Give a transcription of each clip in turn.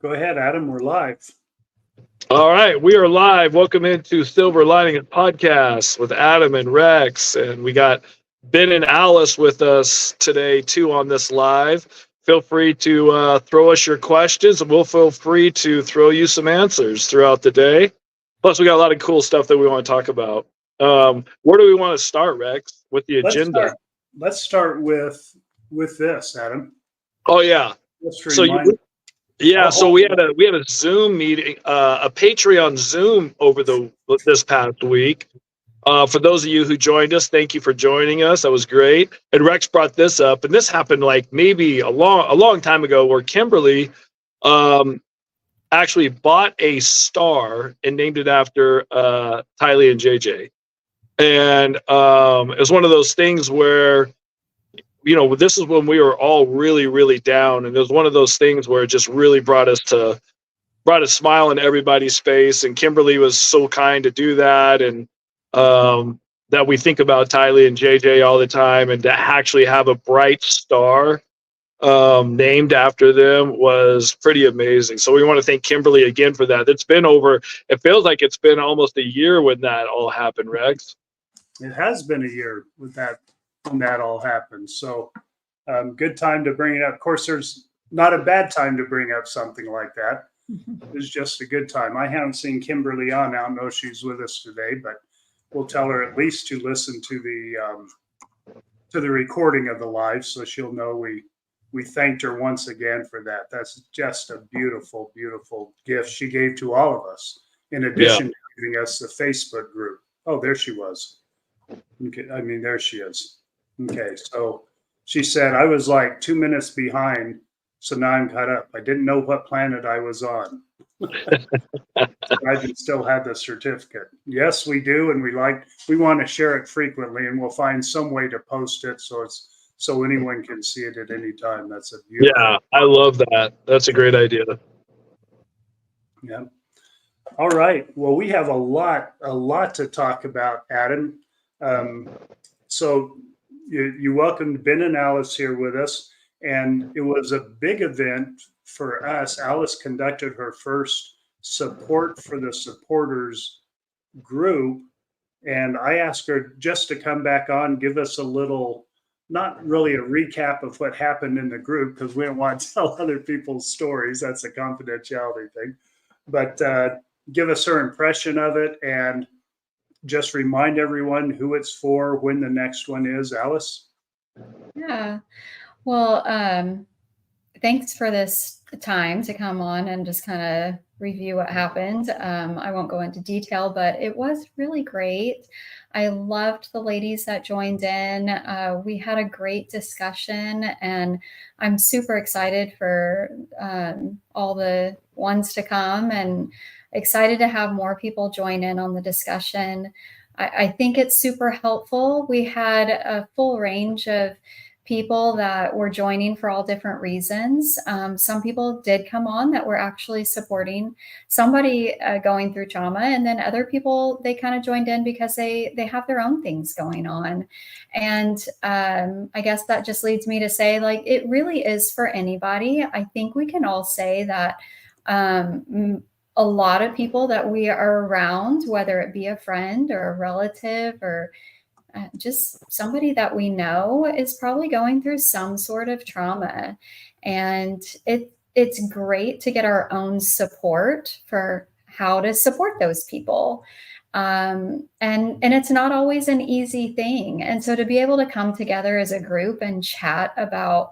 Go ahead, Adam. We're live. All right, we are live. Welcome into Silver Lining Podcast with Adam and Rex, and we got Ben and Alice with us today too on this live. Feel free to throw us your questions, and we'll feel free to throw you some answers throughout the day. Plus, we got a lot of cool stuff that we want to talk about. Where do we want to start, Rex, with the agenda? Let's start with this, Adam. Oh yeah. So we had a Zoom meeting, a Patreon Zoom over this past week. For those of you who joined us, thank you for joining us. That was great. And Rex brought this up, and this happened like maybe a long time ago, where Kimberly actually bought a star and named it after Tylee and JJ. And it was one of those things where, you know, this is when we were all really, really down, and it was one of those things where it just really brought a smile on everybody's face. And Kimberly was so kind to do that, and that we think about Tylee and JJ all the time, and to actually have a bright star named after them was pretty amazing. So we want to thank Kimberly again for that. It feels like it's been almost a year when that all happened, Rex. It has been a year with that when that all happened. So good time to bring it up. Of course, there's not a bad time to bring up something like that. It's just a good time. I haven't seen Kimberly on. I don't know if she's with us today, but we'll tell her at least to listen to the recording of the live, so she'll know we thanked her once again for that. That's just a beautiful, beautiful gift she gave to all of us, in addition to giving us the Facebook group. Oh, there she was. Okay, there she is. Okay, so she said, I was like 2 minutes behind, so now I'm caught up. I didn't know what planet I was on. I still have the certificate. Yes, we do, and we want to share it frequently, and we'll find some way to post it so anyone can see it at any time. That's a beautiful. Yeah, I love that. That's a great idea. Yeah. All right. Well, we have a lot to talk about, Adam. So you welcomed Ben and Alice here with us, and it was a big event for us. Alice conducted her first support for the supporters group, and I asked her just to come back on, give us a little, not really a recap of what happened in the group, because we don't want to tell other people's stories. That's a confidentiality thing, but give us her impression of it, and just remind everyone who it's for, when the next one is. Alice? Yeah. Well, thanks for this time to come on and just kind of review what happened. I won't go into detail, but it was really great. I loved the ladies that joined in. We had a great discussion, and I'm super excited for all the ones to come, and excited to have more people join in on the discussion. I think it's super helpful. We had a full range of people that were joining for all different reasons. Some people did come on that were actually supporting somebody going through trauma, and then other people, they kind of joined in because they have their own things going on. And I guess that just leads me to say, like, it really is for anybody. I think we can all say that a lot of people that we are around, whether it be a friend or a relative or just somebody that we know, is probably going through some sort of trauma. And it's great to get our own support for how to support those people. And it's not always an easy thing. And so to be able to come together as a group and chat about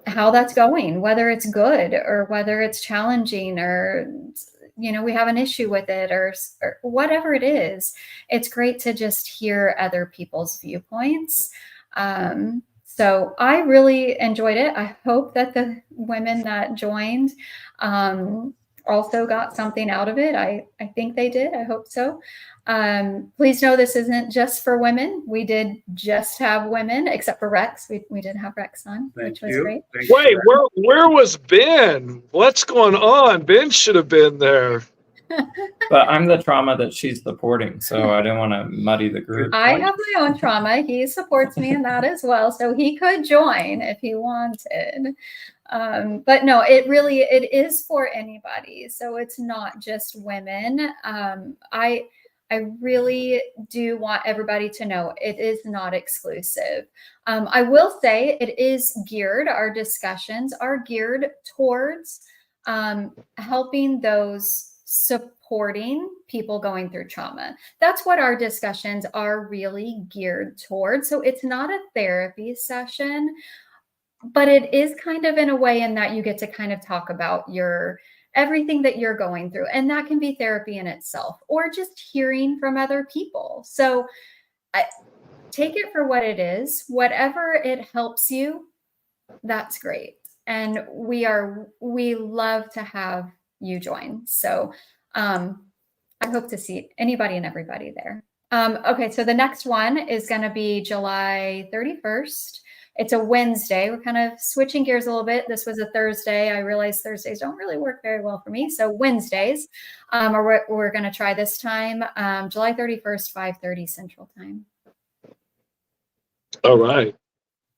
how that's going, whether it's good or whether it's challenging, or, you know, we have an issue with it, or whatever it is, it's great to just hear other people's viewpoints. So I really enjoyed it. I hope that the women that joined also got something out of it. I think they did. I hope so. Please know this isn't just for women. We did just have women, except for Rex. We did have Rex on, which was great. Wait, where was Ben? What's going on? Ben should have been there. But I'm the trauma that she's supporting, so I didn't want to muddy the group. I have my own trauma. He supports me in that as well. So he could join if he wanted. But no, it is for anybody. So it's not just women. I really do want everybody to know it is not exclusive. I will say our discussions are geared towards helping those supporting people going through trauma. That's what our discussions are really geared towards. So it's not a therapy session, but it is kind of in a way in that you get to kind of talk about everything that you're going through. And that can be therapy in itself, or just hearing from other people. So take it for what it is. Whatever it helps you, that's great. And we love to have you join. So I hope to see anybody and everybody there. Okay, so the next one is going to be July 31st. It's a Wednesday. We're kind of switching gears a little bit. This was a Thursday. I realize Thursdays don't really work very well for me. So Wednesdays are we're going to try this time, July 31st, 5:30 Central Time. All right.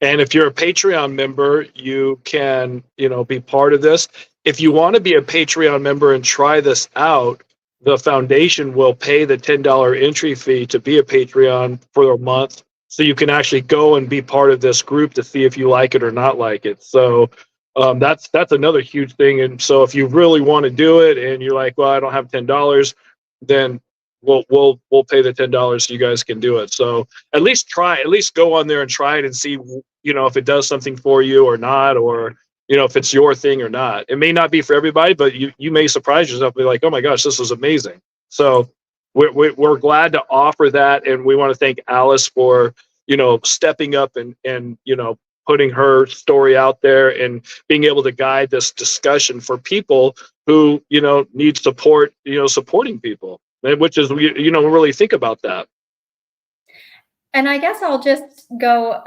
And if you're a Patreon member, you can, be part of this. If you want to be a Patreon member and try this out, the foundation will pay the $10 entry fee to be a Patreon for a month. So you can actually go and be part of this group to see if you like it or not like it. So that's another huge thing. And so if you really want to do it and you're like, well, I don't have $10, then we'll pay the $10 so you guys can do it. So at least go on there and try it and see, if it does something for you or not, or, if it's your thing or not. It may not be for everybody, but you may surprise yourself and be like, oh my gosh, this was amazing. So we're glad to offer that. And we want to thank Alice for, stepping up and putting her story out there and being able to guide this discussion for people who, need support, supporting people, which is, really think about that. And I guess I'll just go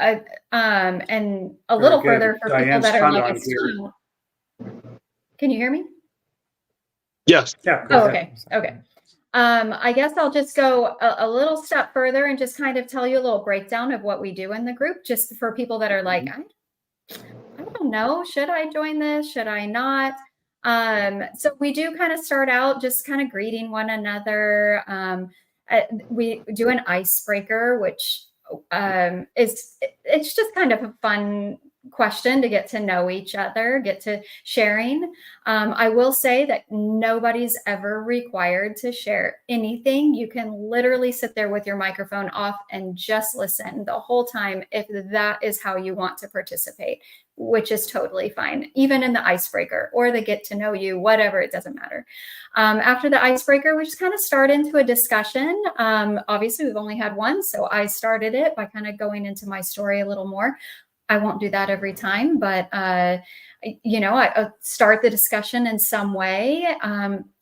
and a little further for Diane's people that are like, can you hear me? Yes. Yeah. Oh, okay. Okay. I guess I'll just go a little step further and just kind of tell you a little breakdown of what we do in the group, just for people that are like, I don't know, should I join this? Should I not? So we do kind of start out just kind of greeting one another. We do an icebreaker, which it's just kind of a fun question to get to know each other, get to sharing. I will say that nobody's ever required to share anything. You can literally sit there with your microphone off and just listen the whole time if that is how you want to participate, which is totally fine, even in the icebreaker or the get to know you, whatever, it doesn't matter. After the icebreaker, we just kind of start into a discussion. Obviously, we've only had one, so I started it by kind of going into my story a little more. I won't do that every time, but I start the discussion in some way.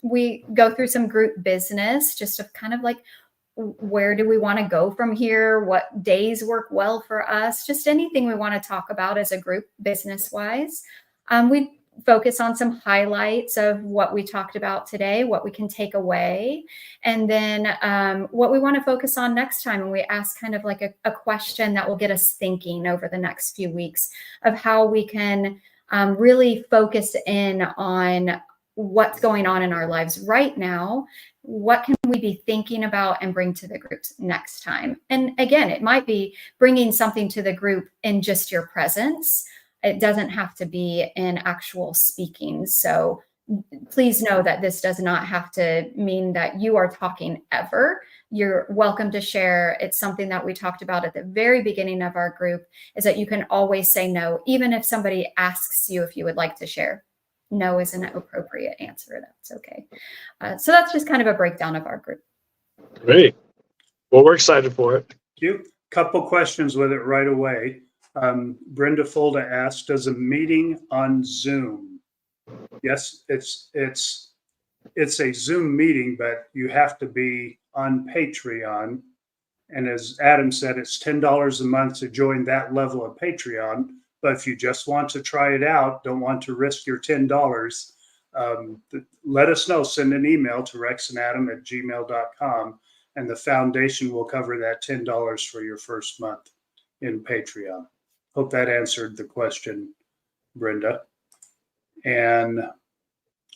We go through some group business, just of kind of like, where do we want to go from here? What days work well for us? Just anything we want to talk about as a group business-wise. We focus on some highlights of what we talked about today, what we can take away, and then what we want to focus on next time. And we ask kind of like a question that will get us thinking over the next few weeks of how we can really focus in on what's going on in our lives right now. What can we be thinking about and bring to the groups next time? And again, it might be bringing something to the group in just your presence. It doesn't have to be in actual speaking. So please know that this does not have to mean that you are talking ever. You're welcome to share. It's something that we talked about at the very beginning of our group, is that you can always say no, even if somebody asks you if you would like to share. No is an appropriate answer. That's okay. So that's just kind of a breakdown of our group. Great. Well, we're excited for it. Thank you. Couple questions with it right away. Brenda Fulda asked, does a meeting on Zoom? Yes, it's a Zoom meeting, but you have to be on Patreon. And as Adam said, it's $10 a month to join that level of Patreon. But if you just want to try it out, don't want to risk your $10, let us know. Send an email to rexandadam@gmail.com, and the foundation will cover that $10 for your first month in Patreon. Hope that answered the question, Brenda. And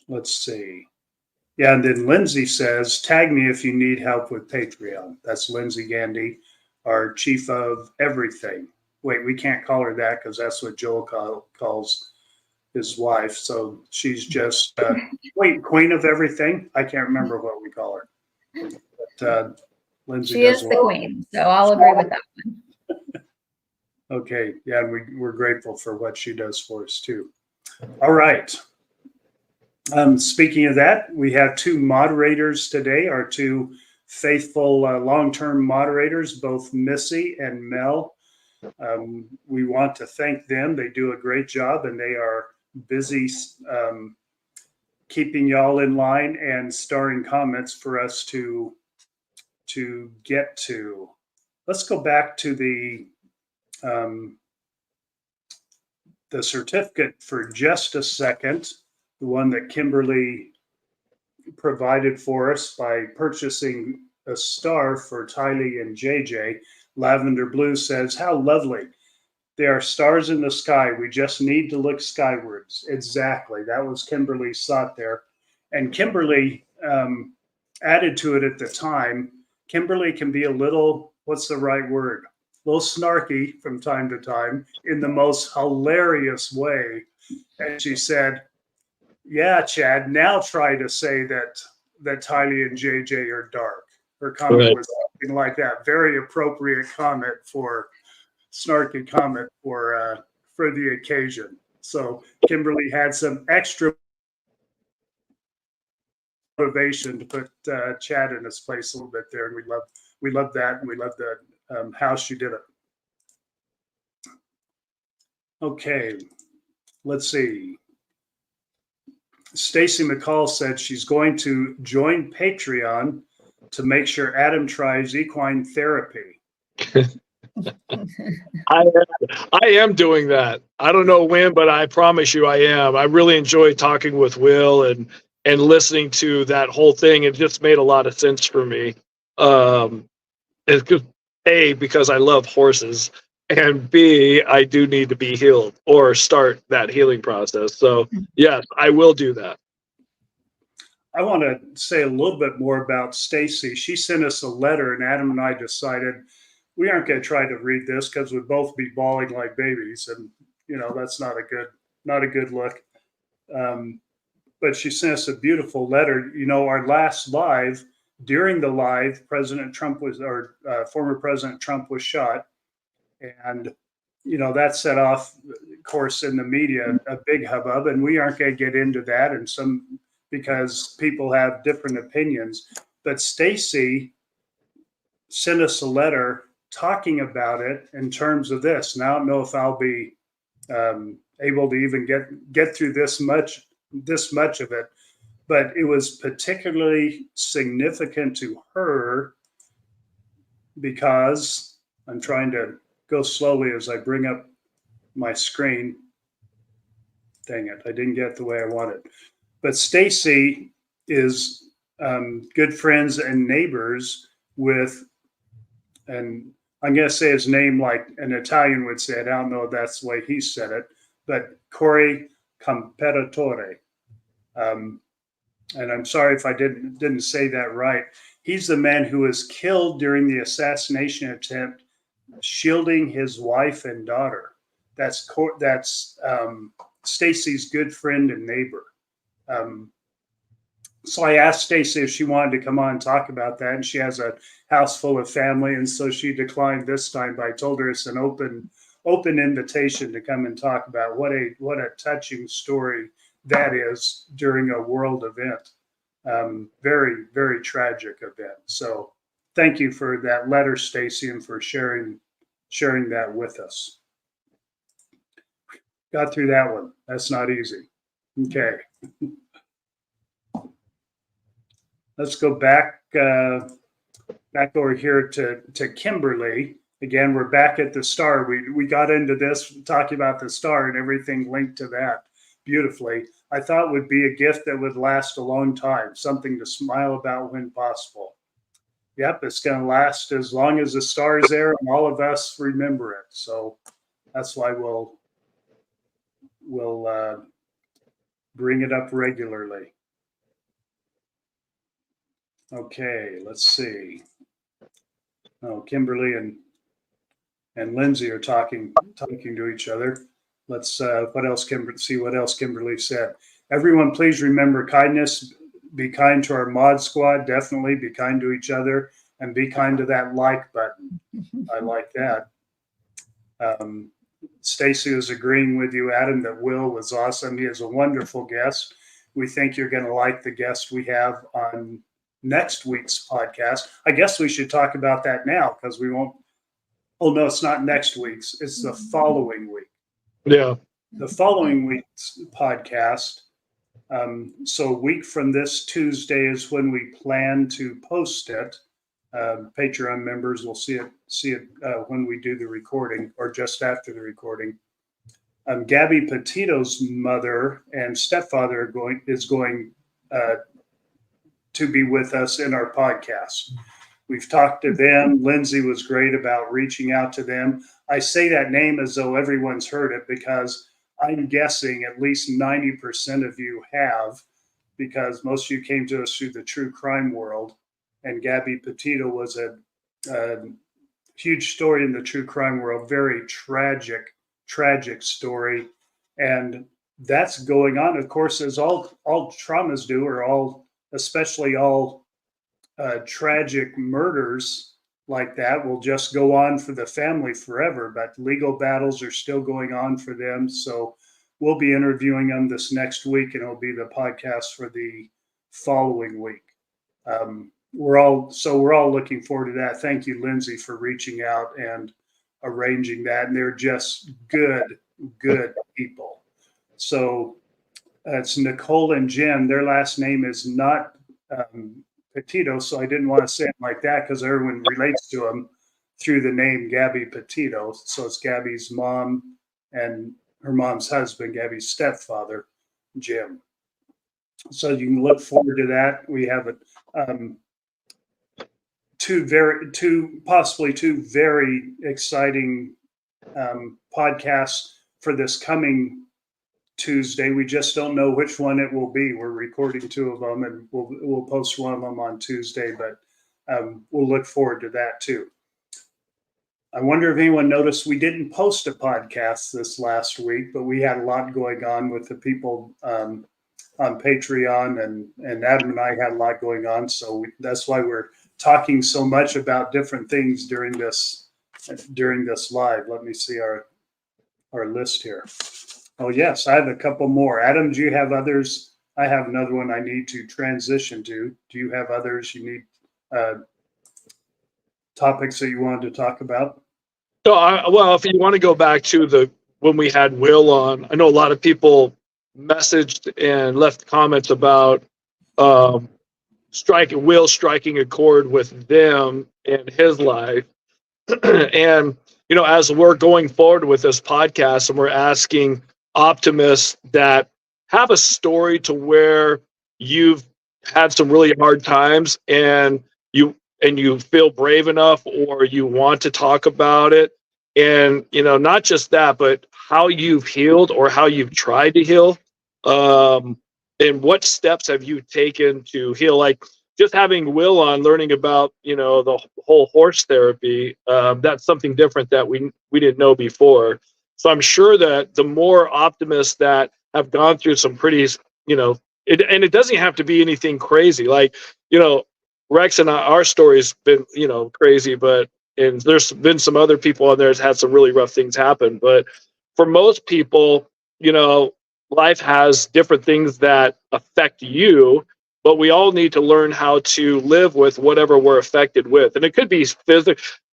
let's see. Yeah, and then Lindsay says, tag me if you need help with Patreon. That's Lindsay Gandy, our chief of everything. Wait, we can't call her that because that's what Joel calls his wife. So she's just, queen of everything. I can't remember what we call her. But Lindsay She is the queen, so I'll agree with that one. Okay, yeah, and we're grateful for what she does for us too. All right. Speaking of that, we have two moderators today, our two faithful long-term moderators, both Missy and Mel. We want to thank them. They do a great job, and they are busy keeping y'all in line and starring comments for us to get to. Let's go back to the certificate for just a second, the one that Kimberly provided for us by purchasing a star for Tylee and JJ. Lavender Blue says, how lovely. There are stars in the sky. We just need to look skywards. Exactly. That was Kimberly's thought there. And Kimberly added to it at the time. Kimberly can be a little, what's the right word? A little snarky from time to time in the most hilarious way. And she said, yeah, Chad, now try to say that Tylee and JJ are dark. Her comment was something like that. Very appropriate comment for snarky comment for the occasion. So Kimberly had some extra motivation to put Chad in his place a little bit there, and we love that, and we love the how she did it. Okay, let's see. Stacy McCall said she's going to join Patreon to make sure Adam tries equine therapy. I am doing that. I don't know when, but I promise you I am. I really enjoyed talking with Will and listening to that whole thing. It just made a lot of sense for me. It's good, A, because I love horses, and B, I do need to be healed or start that healing process. So yes, I will do that. I want to say a little bit more about Stacy. She sent us a letter, and Adam and I decided we aren't going to try to read this because we'd both be bawling like babies, and that's not a good look. But she sent us a beautiful letter. Our last live, during the live, President Trump former President Trump was shot, and that set off, of course, in the media a big hubbub, and we aren't going to get into that, and because people have different opinions. But Stacy sent us a letter talking about it in terms of this. And I don't know if I'll be able to even get through this much of it, but it was particularly significant to her because I'm trying to go slowly as I bring up my screen. Dang it, I didn't get it the way I wanted. But Stacy is good friends and neighbors with, and I'm going to say his name like an Italian would say it. I don't know if that's the way he said it, but Corey Camperatore. And I'm sorry if I didn't say that right. He's the man who was killed during the assassination attempt, shielding his wife and daughter. That's Stacy's good friend and neighbor. So I asked Stacy if she wanted to come on and talk about that, and she has a house full of family, and so she declined this time. But I told her it's an open invitation to come and talk about what a touching story that is during a world event. Very, very tragic event. So thank you for that letter, Stacy, and for sharing that with us. Got through that one. That's not easy. Okay. Let's go back over here to Kimberly. Again, we're back at the star. We got into this talking about the star and everything linked to that. beautifully. I thought would be a gift that would last a long time, something to smile about when possible. Yep, it's going to last as long as the star is there and all of us remember it. So that's why we'll bring it up regularly. Okay, let's see. Oh, Kimberly and Lindsay are talking to each other. Let's what else Kimberly said. Everyone, please remember kindness. Be kind to our mod squad. Definitely be kind to each other, and be kind to that like button. I like that. Stacy is agreeing with you, Adam, that Will was awesome. He is a wonderful guest. We think you're going to like the guest we have on next week's podcast. I guess we should talk about that now because we won't. Oh, no, it's not next week's. It's the following week. Yeah. The following week's podcast. So a week from this Tuesday is when we plan to post it. Patreon members will see it when we do the recording or just after the recording. Gabby Petito's mother and stepfather is going to be with us in our podcast. We've talked to them. Lindsay was great about reaching out to them. I say that name as though everyone's heard it because I'm guessing at least 90% of you have, because most of you came to us through the true crime world. And Gabby Petito was a huge story in the true crime world, very tragic story. And that's going on, of course, as all traumas do, or especially all tragic murders like that will just go on for the family forever. But legal battles are still going on for them. So we'll be interviewing them this next week, and it'll be the podcast for the following week. We're all looking forward to that. Thank you, Lindsay, for reaching out and arranging that. And they're just good people. So it's Nicole and Jen. Their last name is not Petito, so I didn't want to say it like that because everyone relates to them through the name Gabby Petito. So it's Gabby's mom and her mom's husband, Gabby's stepfather, Jim. So you can look forward to that. We have possibly two very exciting podcasts for this coming Tuesday. We just don't know which one it will be. We're recording two of them, and we'll post one of them on Tuesday, but we'll look forward to that too. I wonder if anyone noticed we didn't post a podcast this last week, but we had a lot going on with the people on Patreon, and Adam and I had a lot going on. So that's why we're talking so much about different things during this live. Let me see our list here. Oh, yes, I have a couple more. Adam, do you have others? I have another one I need to transition to. Do you have others you need topics that you wanted to talk about? So, well, if you want to go back to when we had Will on, I know a lot of people messaged and left comments about Will striking a chord with them and his life. And, as we're going forward with this podcast and we're asking optimists that have a story to where you've had some really hard times and you feel brave enough or you want to talk about it, and not just that, but how you've healed or how you've tried to heal, and what steps have you taken to heal. Like just having Will on, learning about the whole horse therapy, that's something different that we didn't know before. So I'm sure that the more optimists that have gone through some pretty, and it doesn't have to be anything crazy. Like, Rex and our story's been, crazy, and there's been some other people on there that's had some really rough things happen. But for most people, life has different things that affect you, but we all need to learn how to live with whatever we're affected with. And it could be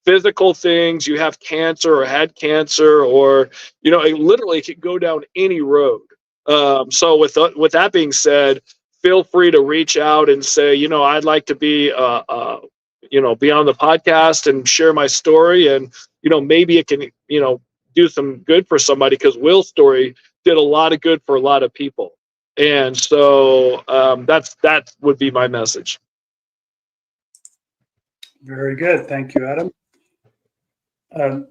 physical things. You have cancer or had cancer, or, it literally could go down any road. So with that being said, feel free to reach out and say, I'd like to be, be on the podcast and share my story. And, maybe it can, do some good for somebody, because Will's story did a lot of good for a lot of people. And so that would be my message. Very good. Thank you, Adam.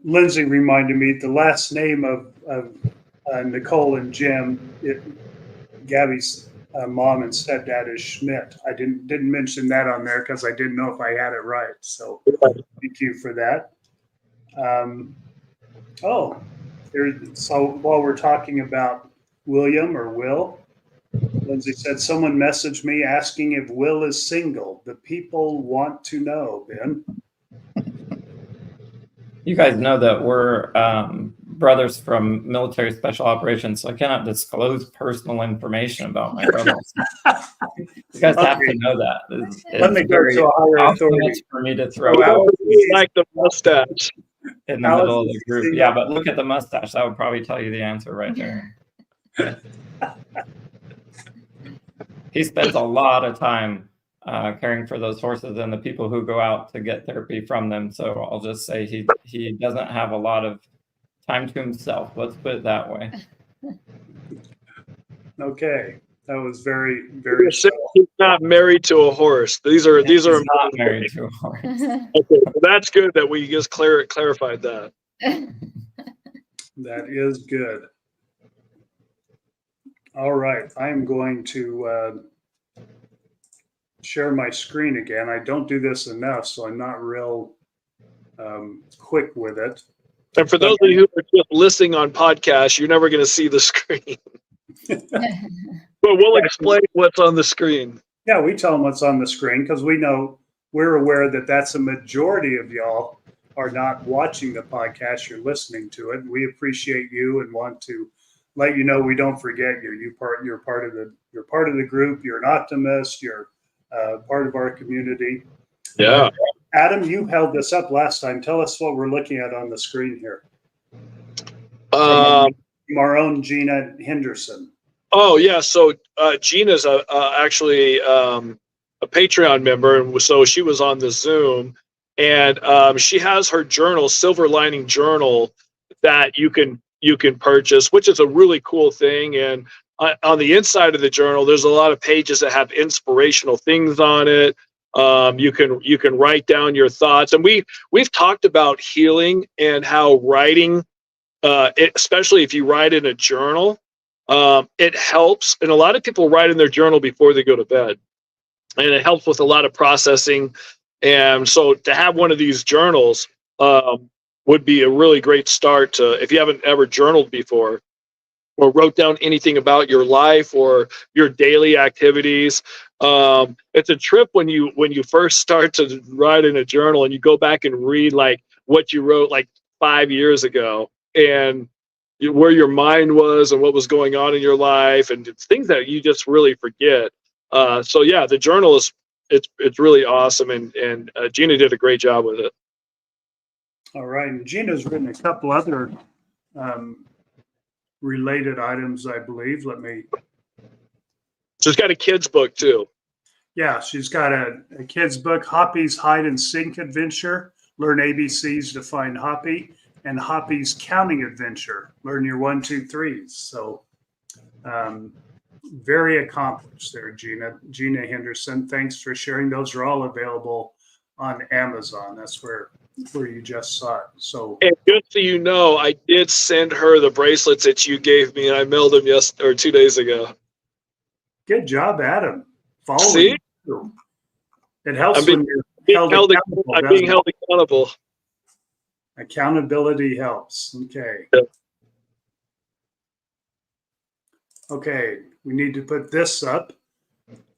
Lindsay reminded me the last name of Nicole and Jim, Gabby's mom and stepdad is Schmidt. I didn't mention that on there because I didn't know if I had it right. So thank you for that. So while we're talking about William or Will, Lindsay said, someone messaged me asking if Will is single. The people want to know, Ben. You guys know that we're brothers from military special operations, so I cannot disclose personal information about my brothers. You guys have to know that. Let me go to a higher authority for me to throw out Like the mustache in the middle of the group. Yeah, but look at the mustache. That would probably tell you the answer right there. He spends a lot of time caring for those horses and the people who go out to get therapy from them. So I'll just say he doesn't have a lot of time to himself. Let's put it that way. Okay, that was very, very. He's not married to a horse. These are He's not married to a horse. Okay, well, that's good that we just clarified that. That is good. All right, I am going to share my screen again. I don't do this enough, so I'm not real quick with it. And for those of you who are just listening on podcasts, you're never going to see the screen. But we'll explain what's on the screen. Yeah, we tell them what's on the screen because we're aware that that's a majority of y'all are not watching the podcast. You're listening to it. We appreciate you and want to let you know we don't forget you. You're part of the group. You're an optimist. You're part of our community. Yeah. Adam, you held this up last time. Tell us what we're looking at on the screen here. From our own Gina Henderson. Oh yeah, so Gina's actually a Patreon member, and so she was on the Zoom, and she has her journal, Silver Lining Journal, that you can purchase, which is a really cool thing. And on the inside of the journal, there's a lot of pages that have inspirational things on it. You can write down your thoughts, and we've talked about healing and how writing, especially if you write in a journal, it helps. And a lot of people write in their journal before they go to bed, and it helps with a lot of processing. And so to have one of these journals would be a really great start to, if you haven't ever journaled before or wrote down anything about your life or your daily activities. It's a trip when you first start to write in a journal and you go back and read like what you wrote like 5 years ago, and where your mind was and what was going on in your life, and it's things that you just really forget. So yeah, the journal it's really awesome, and Gina did a great job with it. All right, and Gina's written a couple other related items, I believe. She's got a kid's book too. Yeah, she's got a kid's book, Hoppy's Hide and Seek Adventure, Learn ABCs to Find Hoppy, and Hoppy's Counting Adventure, Learn Your 1, 2, 3s. So very accomplished there, Gina Henderson. Thanks for sharing. Those are all available on Amazon. That's where you just saw it. So, and just so you know, I did send her the bracelets that you gave me, and I mailed them 2 days ago. Good job, Adam. Following See? through. It helps when you're held accountable. I'm being held accountable. Accountability helps. Okay. Yeah. Okay, we need to put this up.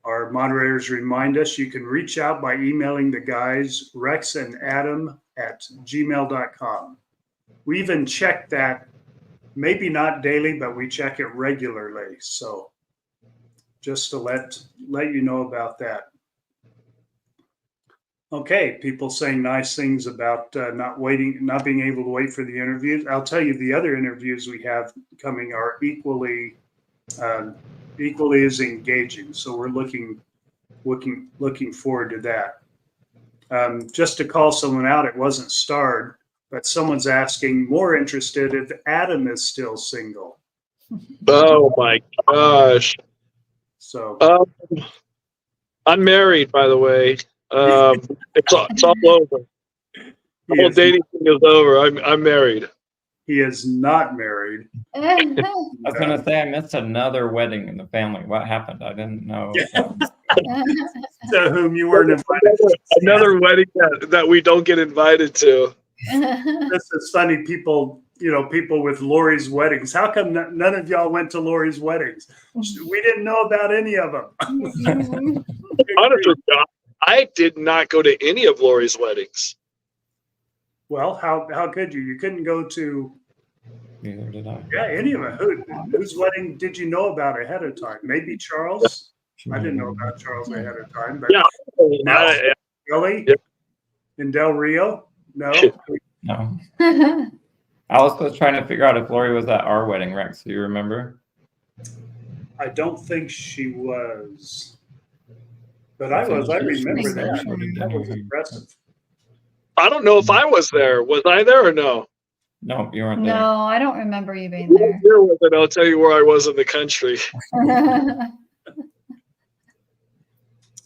Our moderators remind us you can reach out by emailing the guys, Rex and Adam, at gmail.com. We even check that, maybe not daily, but we check it regularly. So just to let you know about that. Okay, people saying nice things about not being able to wait for the interviews. I'll tell you, the other interviews we have coming are equally as engaging. So we're looking forward to that. Just to call someone out, it wasn't starred, but someone's asking, more interested if Adam is still single. Oh my gosh. So I'm married, by the way. It's all over. The whole dating thing is over. I'm married. he is not married. I was going to say I missed another wedding in the family. What happened? I didn't know. To whom you weren't invited. Another wedding that we don't get invited to. This is funny. People with Lori's weddings. How come none of y'all went to Lori's weddings? We didn't know about any of them. Honestly, I did not go to any of Lori's weddings. Well, how could you? You couldn't go to. Neither did I. Yeah, any of them. Whose wedding did you know about ahead of time? Maybe Charles. I didn't know about Charles ahead of time, but Yeah. Billy in Del Rio. No. No. Alice was trying to figure out if Lori was at our wedding, Rex. Do you remember? I don't think she was, but I was. I remember that. That was impressive. I don't know if I was there. Was I there or no? No, you weren't there. No, I don't remember you being there. Where was it? I'll tell you where I was in the country.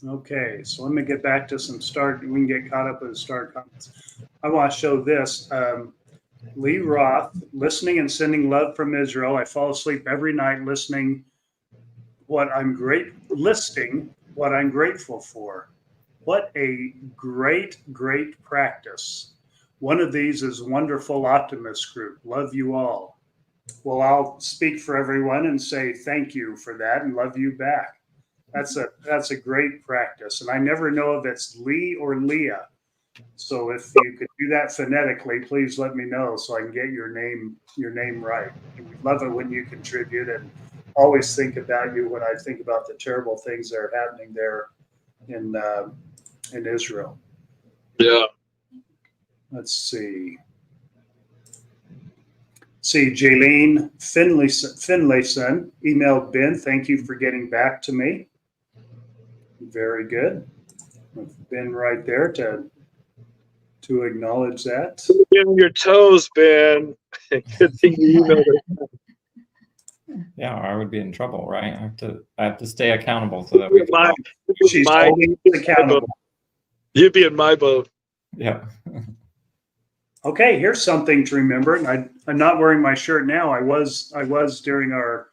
Okay, so let me get back to some start. We can get caught up with the start comments. I want to show this. Lee Roth, listening and sending love from Israel. I fall asleep every night listing what I'm grateful for. What a great practice. One of these is Wonderful Optimist Group. Love you all. Well, I'll speak for everyone and say thank you for that and love you back. That's a great practice. And I never know if it's Lee or Leah. So if you could do that phonetically, please let me know so I can get your name right. And we love it when you contribute, and always think about you when I think about the terrible things that are happening there in Israel. Yeah. Let's see. Jaylene Finlayson emailed Ben. Thank you for getting back to me. Very good. Ben right there to acknowledge that. Get on your toes, Ben. Good thing you emailed it. Yeah, or I would be in trouble, right? I have to stay accountable so that we can She's holding us accountable. You'd be in my boat. Yeah. Okay, here's something to remember. And I'm not wearing my shirt now. I was during our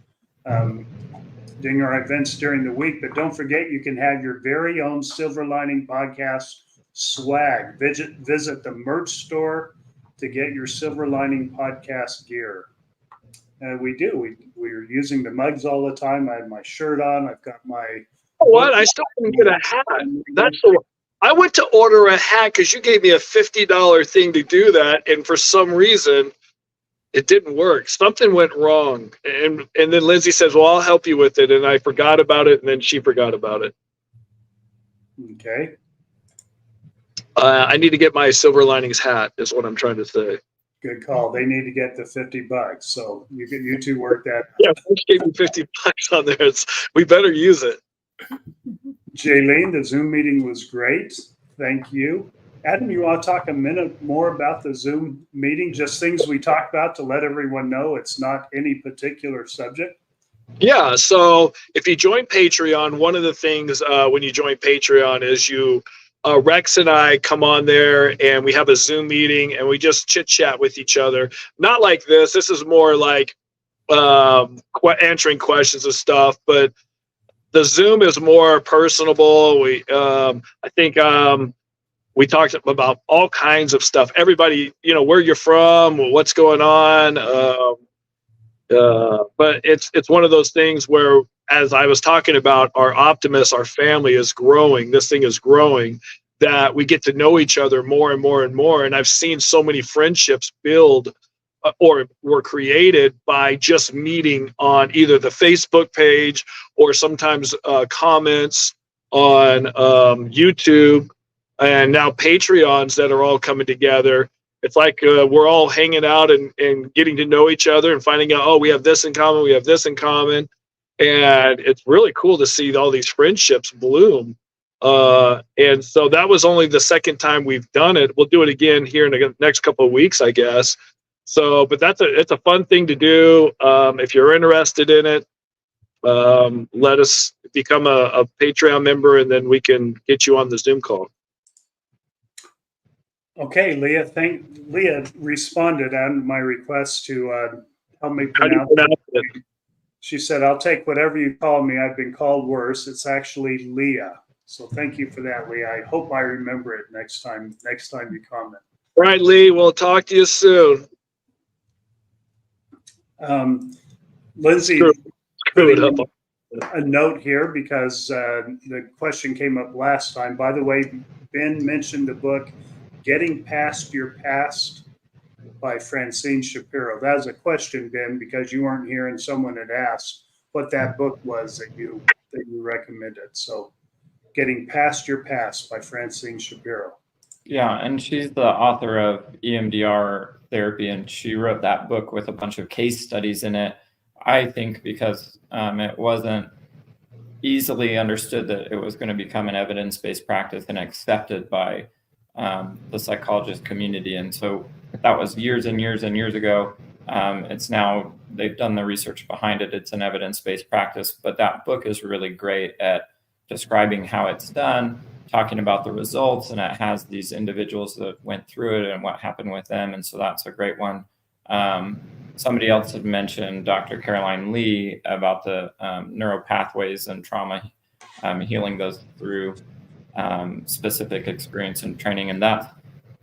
events during the week. But don't forget, you can have your very own Silver Lining Podcast swag. Visit the merch store to get your Silver Lining Podcast gear. We do. We're using the mugs all the time. I have my shirt on. I've got my. What? I still didn't get a hat. That's the. I went to order a hat because you gave me a $50 thing to do that, and for some reason, it didn't work. Something went wrong, and then Lindsay says, "Well, I'll help you with it," and I forgot about it, and then she forgot about it. Okay. I need to get my Silver Linings hat. Is what I'm trying to say. Good call. They need to get the $50, so you two work that. Yeah, she gave me $50 on there. We better use it. Jaylene, the Zoom meeting was great. Thank you. Adam, you want to talk a minute more about the Zoom meeting? Just things we talked about to let everyone know it's not any particular subject. Yeah. So if you join Patreon, one of the things when you join Patreon is you, Rex and I come on there and we have a Zoom meeting and we just chit chat with each other. Not like this. This is more like answering questions and stuff, but the Zoom is more personable. I think we talked about all kinds of stuff. Everybody, where you're from, what's going on. But it's one of those things where, as I was talking about, our optimists, our family is growing. This thing is growing, that we get to know each other more and more and more. And I've seen so many friendships build or were created by just meeting on either the Facebook page or sometimes comments on YouTube, and now Patreons that are all coming together. It's like we're all hanging out and getting to know each other and finding out, oh, we have this in common, we have this in common. And it's really cool to see all these friendships bloom. And so that was only the second time we've done it. We'll do it again here in the next couple of weeks, I guess. So, but it's a fun thing to do. If you're interested in it, let us become a Patreon member, and then we can get you on the Zoom call. Okay, Leah responded on my request to help me How do you pronounce pronounce it? She said, "I'll take whatever you call me. I've been called worse. It's actually Leah." So thank you for that, Leah. I hope I remember it next time you comment. All right, Lee, we'll talk to you soon. Lindsay Screw it putting up. a note here because the question came up last time. By the way, Ben mentioned the book Getting Past Your Past by Francine Shapiro. That was a question, Ben, because you weren't here and someone had asked what that book was that you recommended. So Getting Past Your Past by Francine Shapiro. Yeah, and she's the author of EMDR therapy, and she wrote that book with a bunch of case studies in it, I think because it wasn't easily understood that it was going to become an evidence-based practice and accepted by the psychologist community. And so that was years and years and years ago. It's now, they've done the research behind it. It's an evidence-based practice, but that book is really great at describing how it's done, talking about the results, and it has these individuals that went through it and what happened with them. And so that's a great one. Somebody else had mentioned Dr. Caroline Lee about the neural pathways and trauma, healing those through specific experience and training. And that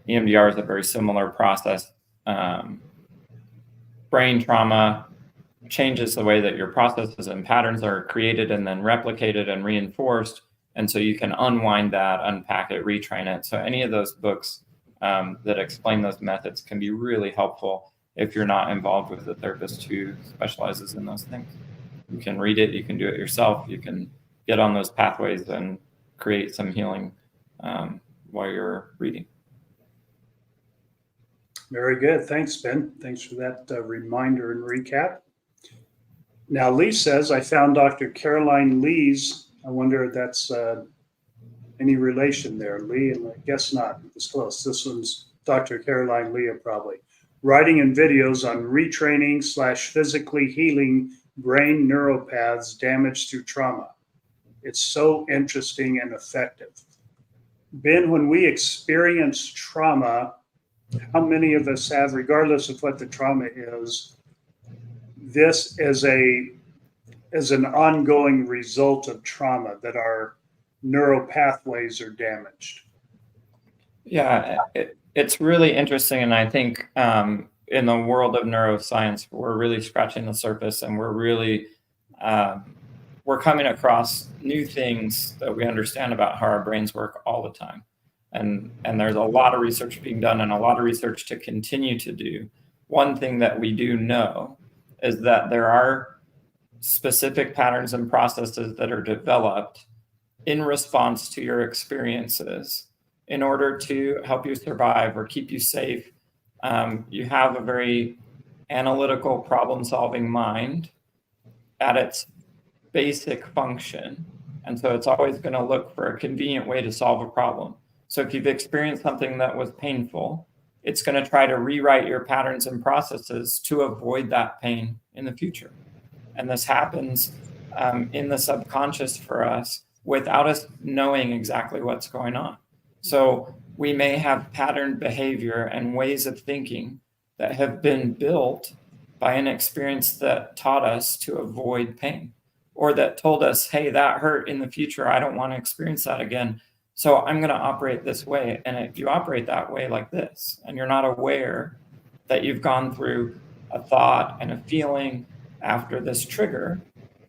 EMDR is a very similar process. Brain trauma changes the way that your processes and patterns are created and then replicated and reinforced. And so you can unwind that, unpack it, retrain it. So any of those books that explain those methods can be really helpful if you're not involved with a therapist who specializes in those things. You can read it, you can do it yourself, you can get on those pathways and create some healing while you're reading. Very good. Thanks, Ben. Thanks for that reminder and recap. Now, Lee says, I found Dr. Caroline Lee's. I wonder if that's any relation there. Lee, and I guess not. It's close. This one's Dr. Caroline Lee, probably. Writing and videos on retraining / physically healing brain neuropaths damaged through trauma. It's so interesting and effective. Ben, when we experience trauma, how many of us have, regardless of what the trauma is, this is an ongoing result of trauma, that our neural pathways are damaged? Yeah, it's really interesting. And I think in the world of neuroscience, we're really scratching the surface, and we're really, we're coming across new things that we understand about how our brains work all the time. And there's a lot of research being done and a lot of research to continue to do. One thing that we do know is that there are specific patterns and processes that are developed in response to your experiences in order to help you survive or keep you safe. You have a very analytical, problem-solving mind at its basic function. And so it's always going to look for a convenient way to solve a problem. So if you've experienced something that was painful, it's going to try to rewrite your patterns and processes to avoid that pain in the future. And this happens in the subconscious for us without us knowing exactly what's going on. So we may have patterned behavior and ways of thinking that have been built by an experience that taught us to avoid pain, or that told us, hey, that hurt in the future. I don't want to experience that again. So I'm going to operate this way. And if you operate that way like this, and you're not aware that you've gone through a thought and a feeling after this trigger,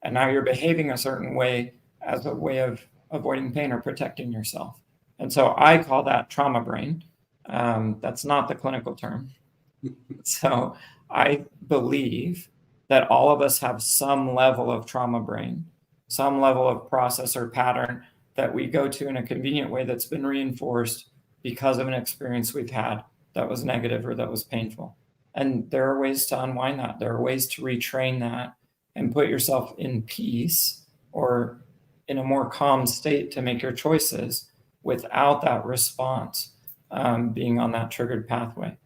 and now you're behaving a certain way as a way of avoiding pain or protecting yourself. And so I call that trauma brain. That's not the clinical term. So I believe that all of us have some level of trauma brain, some level of process or pattern that we go to in a convenient way that's been reinforced because of an experience we've had that was negative or that was painful. And there are ways to unwind that. There are ways to retrain that and put yourself in peace or in a more calm state to make your choices without that response being on that triggered pathway.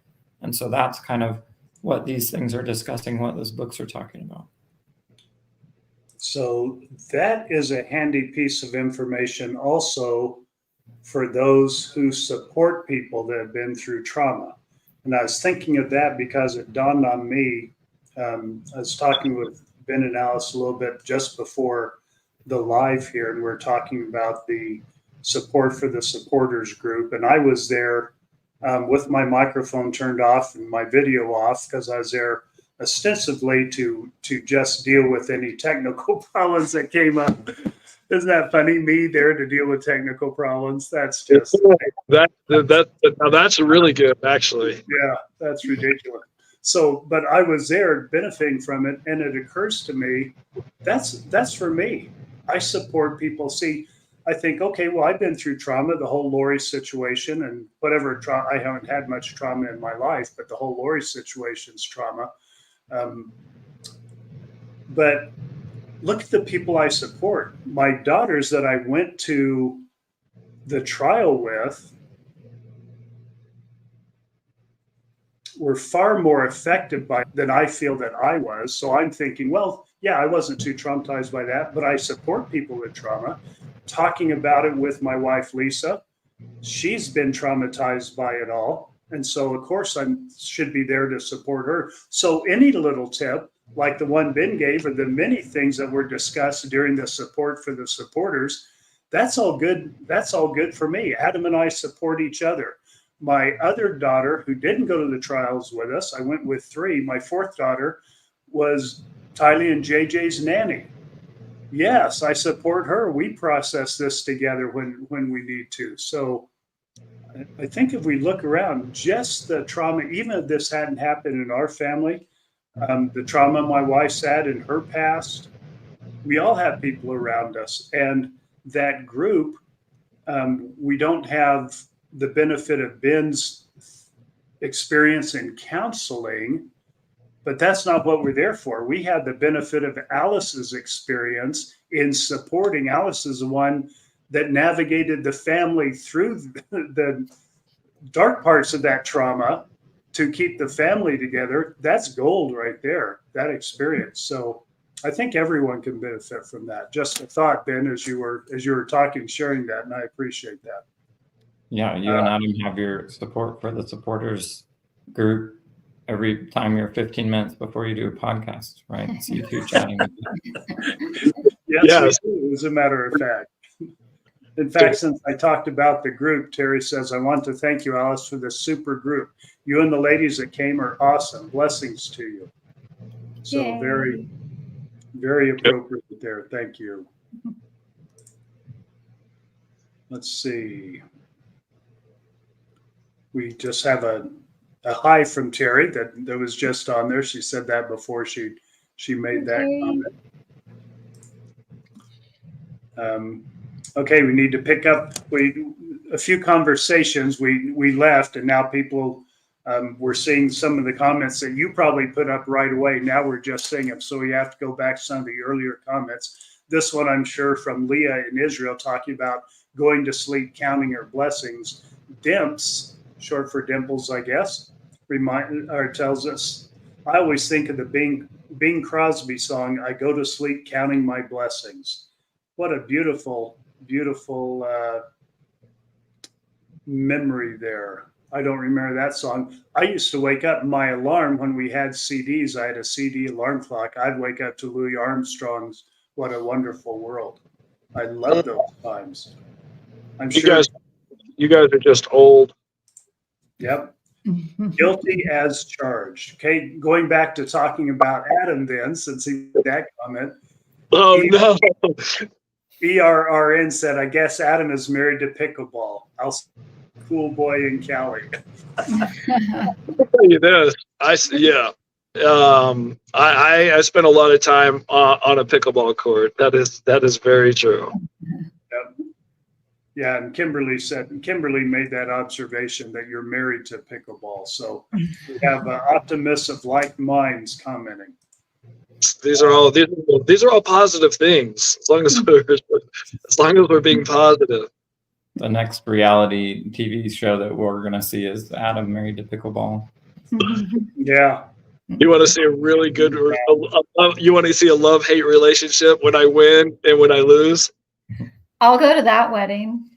And so that's kind of what these things are discussing, what those books are talking about. So that is a handy piece of information also for those who support people that have been through trauma. And I was thinking of that because it dawned on me. I was talking with Ben and Alice a little bit just before the live here, and we're talking about the support for the supporters group. And I was there with my microphone turned off and my video off because I was there ostensibly to just deal with any technical problems that came up. Isn't that funny? Me there to deal with technical problems. That's just that's really good, actually. Yeah, that's ridiculous. So, but I was there benefiting from it, and it occurs to me that's for me. I support people. See, I think, okay, well, I've been through trauma, the whole Lori situation, and whatever trauma. I haven't had much trauma in my life, but the whole Lori situation's trauma. But look at the people I support. My daughters that I went to the trial with were far more affected by than I feel that I was. So I'm thinking, well, yeah, I wasn't too traumatized by that, but I support people with trauma. Talking about it with my wife, Lisa, she's been traumatized by it all. And so, of course, I should be there to support her. So any little tip, like the one Ben gave, or the many things that were discussed during the support for the supporters, that's all good. That's all good for me. Adam and I support each other. My other daughter, who didn't go to the trials with us, I went with 3. My 4th daughter was Tylee and JJ's nanny. Yes, I support her. We process this together when we need to. So I think if we look around, just the trauma, even if this hadn't happened in our family, the trauma my wife's had in her past, we all have people around us. And that group, we don't have the benefit of Ben's experience in counseling, but that's not what we're there for. We had the benefit of Alice's experience in supporting. Alice is the one that navigated the family through the dark parts of that trauma to keep the family together. That's gold right there, that experience. So I think everyone can benefit from that. Just a thought, Ben, as you were talking, sharing that, and I appreciate that. Yeah, you and Adam have your support for the supporters group every time you're 15 minutes before you do a podcast, right? It's you two chatting. Yes. As a matter of fact. In fact, since I talked about the group, Terry says, I want to thank you, Alice, for this super group. You and the ladies that came are awesome. Blessings to you. So Yay. Very, very appropriate there. Thank you. Let's see. We just have a hi from Terry that was just on there. She said that before she made that comment. Okay, we need to pick up a few conversations. We left, and now people we're seeing some of the comments that you probably put up right away. Now we're just seeing them, so we have to go back to some of the earlier comments. This one, I'm sure, from Leah in Israel, talking about going to sleep, counting her blessings. Dimps, short for dimples, I guess, tells us. I always think of the Bing Crosby song, "I go to sleep counting my blessings." What a beautiful memory there. I don't remember that song. I used to wake up, my alarm when we had CDs, I had a CD alarm clock. I'd wake up to Louis Armstrong's "What a Wonderful World." I love those times. I'm sure you guys are just old. Yep. Guilty as charged. Okay, going back to talking about Adam then, since he made that comment. Oh, no. ERRN said, I guess Adam is married to pickleball. I'll cool boy in Cali. I'll tell you this. I spent a lot of time on a pickleball court. That is very true. Yep. Yeah, and Kimberly made that observation that you're married to pickleball. So we have optimists of like minds commenting. These are all positive things. As long as we're being positive. The next reality TV show that we're going to see is Adam married to pickleball. Yeah, You want to see a really good, you want to see a love-hate relationship when I win and when I lose? I'll go to that wedding.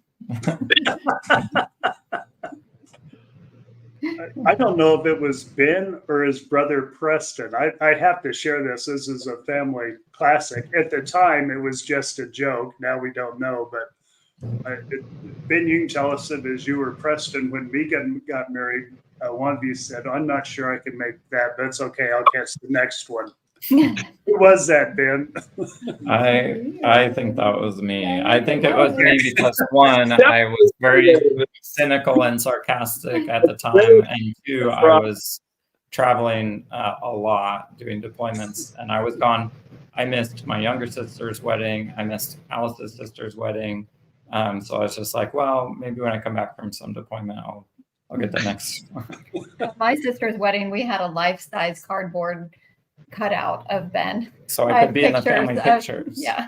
I don't know if it was Ben or his brother Preston. I have to share this. This is a family classic. At the time, it was just a joke. Now we don't know. But Ben, you can tell us if as you were Preston when Megan got married, one of you said, "I'm not sure I can make that, but it's okay. I'll catch the next one." Who was that, Ben? I think that was me. I think it was me because one, I was very cynical and sarcastic at the time, and two, I was traveling a lot doing deployments, and I was gone. I missed my younger sister's wedding. I missed Alice's sister's wedding. So I was just like, well, maybe when I come back from some deployment, I'll get the next one. My sister's wedding, we had a life-size cardboard cutout of Ben. So I could be in the family pictures. Yeah.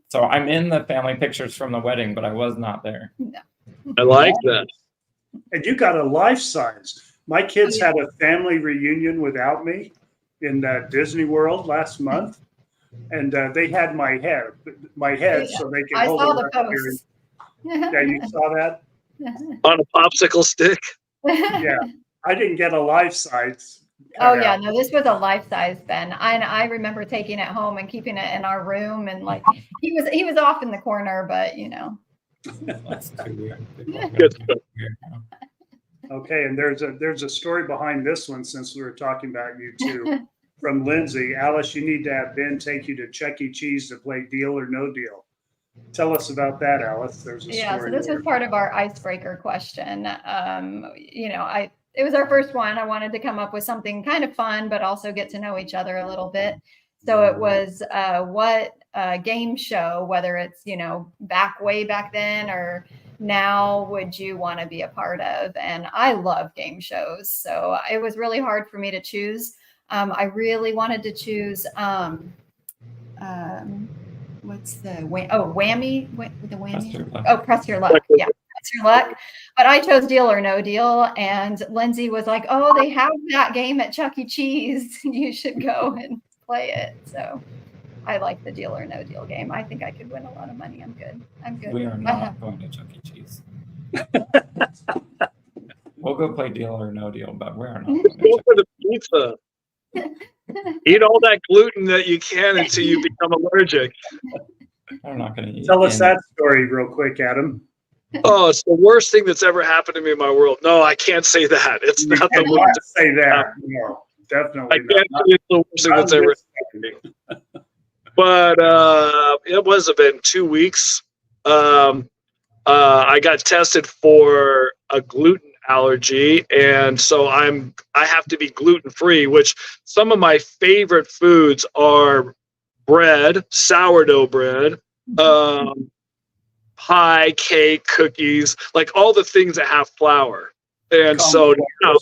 So I'm in the family pictures from the wedding, but I was not there. No. I like that. And you got a life size. My kids had a family reunion without me in Disney World last month, and they had my head, so they could I hold saw it the up here. post. Yeah, you saw that? On a popsicle stick. Yeah, I didn't get a life size. Oh yeah, no, this was a life-size Ben. I remember taking it home and keeping it in our room, and like he was off in the corner, but you know. That's too weird. Good stuff. Okay, and there's a story behind this one since we were talking about you too. From Lindsay, Alice, you need to have Ben take you to Chuck E. Cheese to play Deal or No Deal. Tell us about that, Alice. There's a Yeah, story. so this was part of our icebreaker question. It was our first one. I wanted to come up with something kind of fun, but also get to know each other a little bit. So it was what game show, whether it's, way back then or now, would you want to be a part of? And I love game shows. So it was really hard for me to choose. I really wanted to choose, what's the whammy? The whammy? Press Your Luck. Yeah, Press Your Luck. But I chose Deal or No Deal, and Lindsay was like, "Oh, they have that game at Chuck E. Cheese. You should go and play it." So I like the Deal or No Deal game. I think I could win a lot of money. I'm good. We are not going to Chuck E. Cheese. We'll go play Deal or No Deal, but we're not going to Go for the pizza. Eat all that gluten that you can until you become allergic. I'm not going to eat. Tell us that story real quick, Adam. Oh, it's the worst thing that's ever happened to me in my world. No, I can't say that. It's You not the cannot worst. say that. No, definitely I can't not. say it's the worst thing that's ever happened to me. But it was been 2 weeks. I got tested for a gluten allergy, and so I have to be gluten free. Which some of my favorite foods are bread, sourdough bread, pie, cake, cookies, like all the things that have flour. And so now,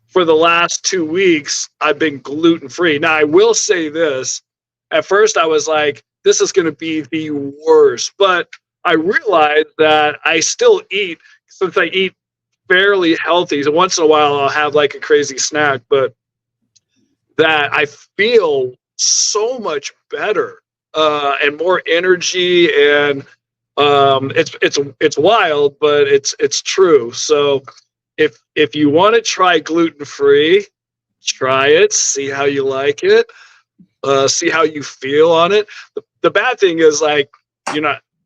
for the last 2 weeks, I've been gluten free. Now I will say this. At first, I was like, this is going to be the worst. But I realized that I still eat, since I eat fairly healthy. So once in a while, I'll have like a crazy snack, but that I feel so much better and more energy. And it's wild, but it's true. So if you want to try gluten-free, try it, see how you like it. See how you feel on it. The bad thing is, like,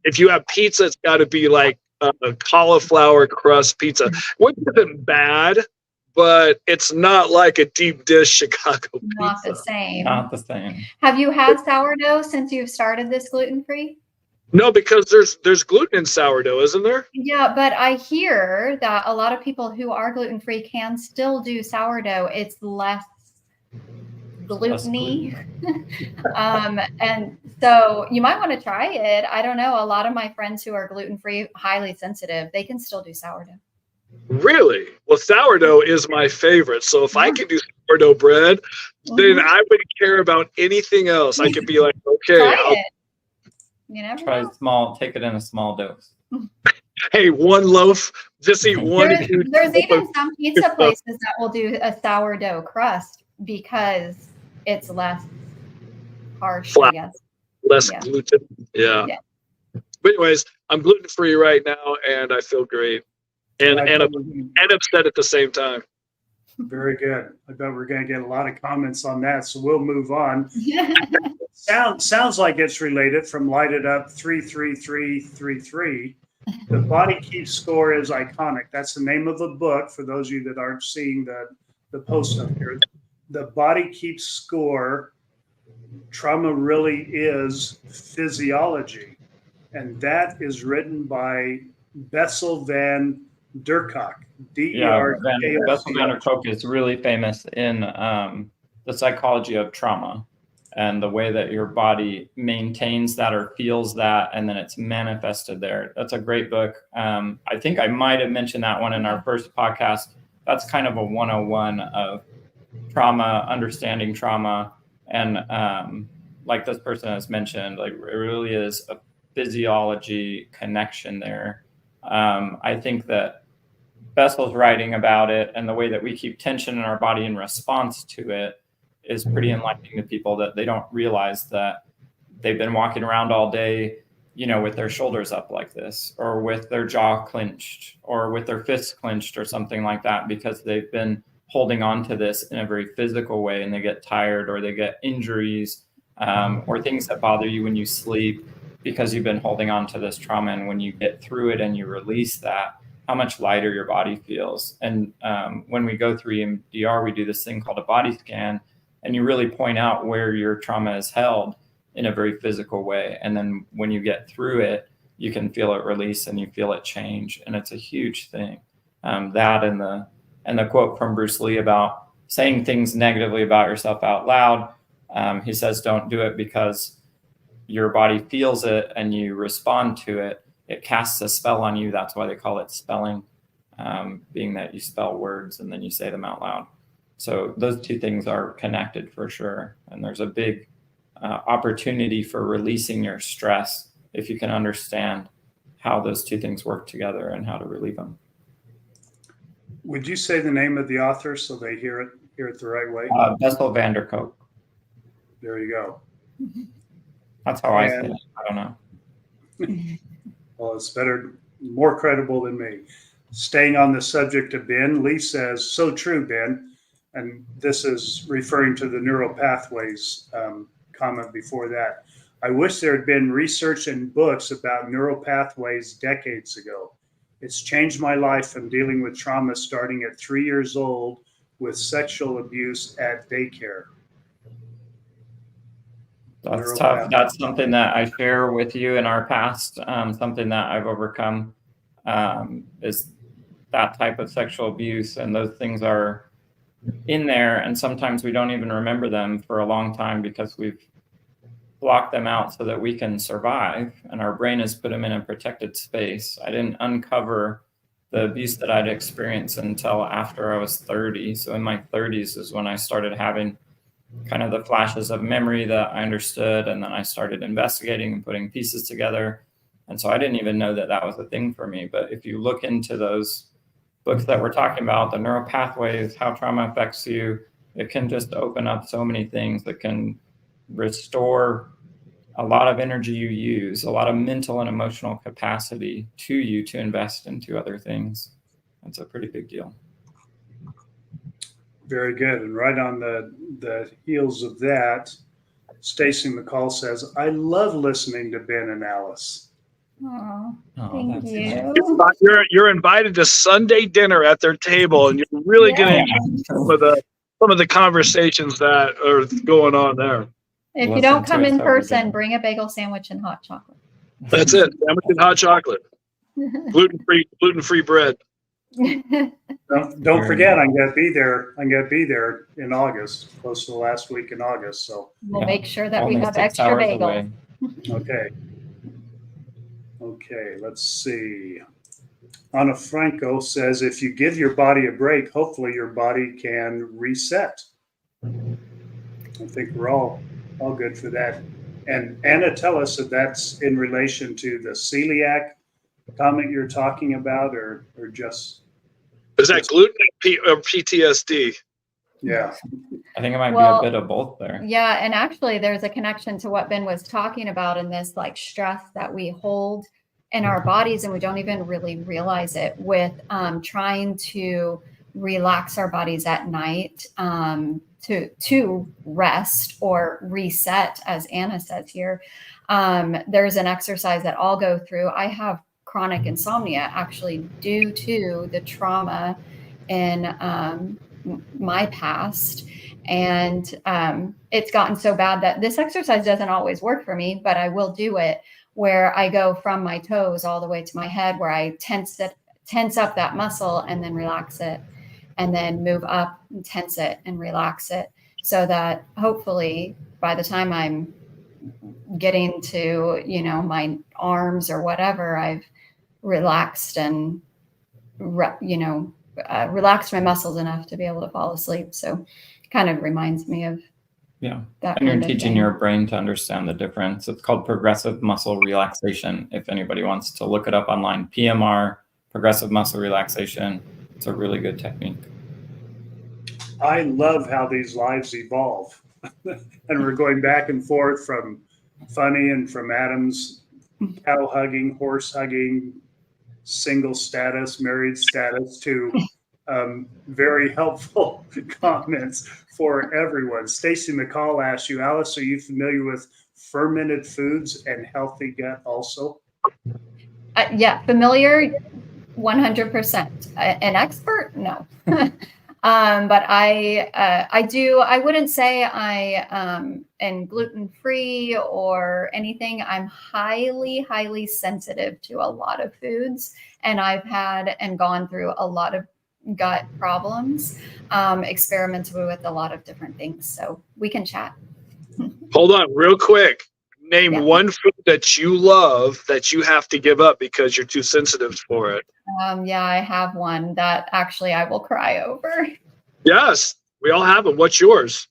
if you have pizza, it's got to be like a cauliflower crust pizza, which isn't bad, but it's not like a deep dish Chicago pizza. Not the same. Not the same. Have you had sourdough since you've started this gluten-free? No, because there's gluten in sourdough, isn't there? Yeah, but I hear that a lot of people who are gluten-free can still do sourdough. It's less gluten-y. And so you might want to try it. I don't know. A lot of my friends who are gluten-free, highly sensitive, they can still do sourdough. Really? Well, sourdough is my favorite. So if I could do sourdough bread, then I wouldn't care about anything else. I could be like, okay, Try it. You never Try know. take it in a small dose. Hey, one loaf, just eat one. There's even some pizza places that will do a sourdough crust because it's less harsh, Flat. I guess. Less Yeah. gluten. Yeah. Yeah. But anyways, I'm gluten free right now, and I feel great, and upset at the same time. Very good. I bet we're going to get a lot of comments on that, so we'll move on. Sounds like it's related from Light It Up 33333. The Body Keeps Score is iconic. That's the name of the book for those of you that aren't seeing the post up here. The Body Keeps Score, Trauma Really Is Physiology. And that is written by Bessel van der Kolk. Bessel van der Kolk is really famous in the psychology of trauma and the way that your body maintains that or feels that, and then it's manifested there. That's a great book. I think I might have mentioned that one in our first podcast. That's kind of a 101 of trauma, understanding trauma. And like this person has mentioned, like it really is a physiology connection there. I think that Bessel's writing about it and the way that we keep tension in our body in response to it is pretty enlightening to people, that they don't realize that they've been walking around all day, you know, with their shoulders up like this, or with their jaw clenched, or with their fists clenched, or something like that, because they've been holding on to this in a very physical way, and they get tired, or they get injuries, or things that bother you when you sleep because you've been holding on to this trauma. And when you get through it and you release that, how much lighter your body feels. And when we go through EMDR, we do this thing called a body scan, and you really point out where your trauma is held in a very physical way. And then when you get through it, you can feel it release and you feel it change. And it's a huge thing. That and the quote from Bruce Lee about saying things negatively about yourself out loud. He says, don't do it because your body feels it and you respond to it. It casts a spell on you. That's why they call it spelling, being that you spell words and then you say them out loud. So those two things are connected for sure. And there's a big opportunity for releasing your stress if you can understand how those two things work together and how to relieve them. Would you say the name of the author so they hear it the right way? Bessel van der Kolk. There you go. That's how I say it. I don't know. Well, it's better, more credible than me. Staying on the subject of Ben, Lee says, so true, Ben. And this is referring to the neural pathways comment before that. I wish there had been research and books about neural pathways decades ago. It's changed my life from dealing with trauma starting at 3 years old with sexual abuse at daycare. That's tough. That's something that I share with you in our past. Something that I've overcome is that type of sexual abuse. And those things are in there. And sometimes we don't even remember them for a long time because we've blocked them out so that we can survive. And our brain has put them in a protected space. I didn't uncover the abuse that I'd experienced until after I was 30. So in my 30s is when I started having kind of the flashes of memory that I understood. And then I started investigating and putting pieces together. And so I didn't even know that that was a thing for me. But if you look into those books that we're talking about, the neural pathways, how trauma affects you, it can just open up so many things that can restore a lot of energy you use, a lot of mental and emotional capacity to you to invest into other things. That's a pretty big deal. Very good. And right on the heels of that, Stacy McCall says, I love listening to Ben and Alice. Oh, Thank you. You're invited to Sunday dinner at their table, and you're really getting some of the conversations that are going on there. If you don't come in person, bring a bagel sandwich and hot chocolate. That's it. Sandwich and hot chocolate. Gluten-free bread. Don't forget, I'm going to be there. I'm going to be there in August, close to the last week in August. So we'll make sure that we have extra bagels. Okay, let's see. Ana Franco says, if you give your body a break, hopefully your body can reset. I think we're all good for that. And Anna, tell us if that's in relation to the celiac comment you're talking about, or just... Is that gluten or PTSD? Yeah. I think it might Well, be a bit of both there. Yeah, and actually there's a connection to what Ben was talking about in this like stress that we hold in our bodies and we don't even really realize it with trying to relax our bodies at night to rest or reset, as Anna says here. There's an exercise that I'll go through. I have chronic insomnia actually due to the trauma in my past. And it's gotten so bad that this exercise doesn't always work for me, but I will do it where I go from my toes all the way to my head, where I tense up that muscle and then relax it, and then move up and tense it and relax it, so that hopefully by the time I'm getting to, my arms or whatever, I've relaxed and, relaxed my muscles enough to be able to fall asleep. So it kind of reminds me of that. And you're teaching your brain to understand the difference. It's called progressive muscle relaxation. If anybody wants to look it up online, PMR, progressive muscle relaxation. It's a really good technique. I love how these lives evolve. And we're going back and forth from funny and from Adam's cow hugging, horse hugging, single status, married status, to very helpful comments for everyone. Stacy McCall asks you, Alice, are you familiar with fermented foods and healthy gut also? Yeah, familiar 100%. An expert? No. But I do. I wouldn't say I am gluten-free or anything. I'm highly, highly sensitive to a lot of foods, and I've had and gone through a lot of gut problems, experimented with a lot of different things. So we can chat. Hold on real quick. Name one food that you love that you have to give up because you're too sensitive for it. Yeah, I have one that actually I will cry over. Yes, we all have them. What's yours?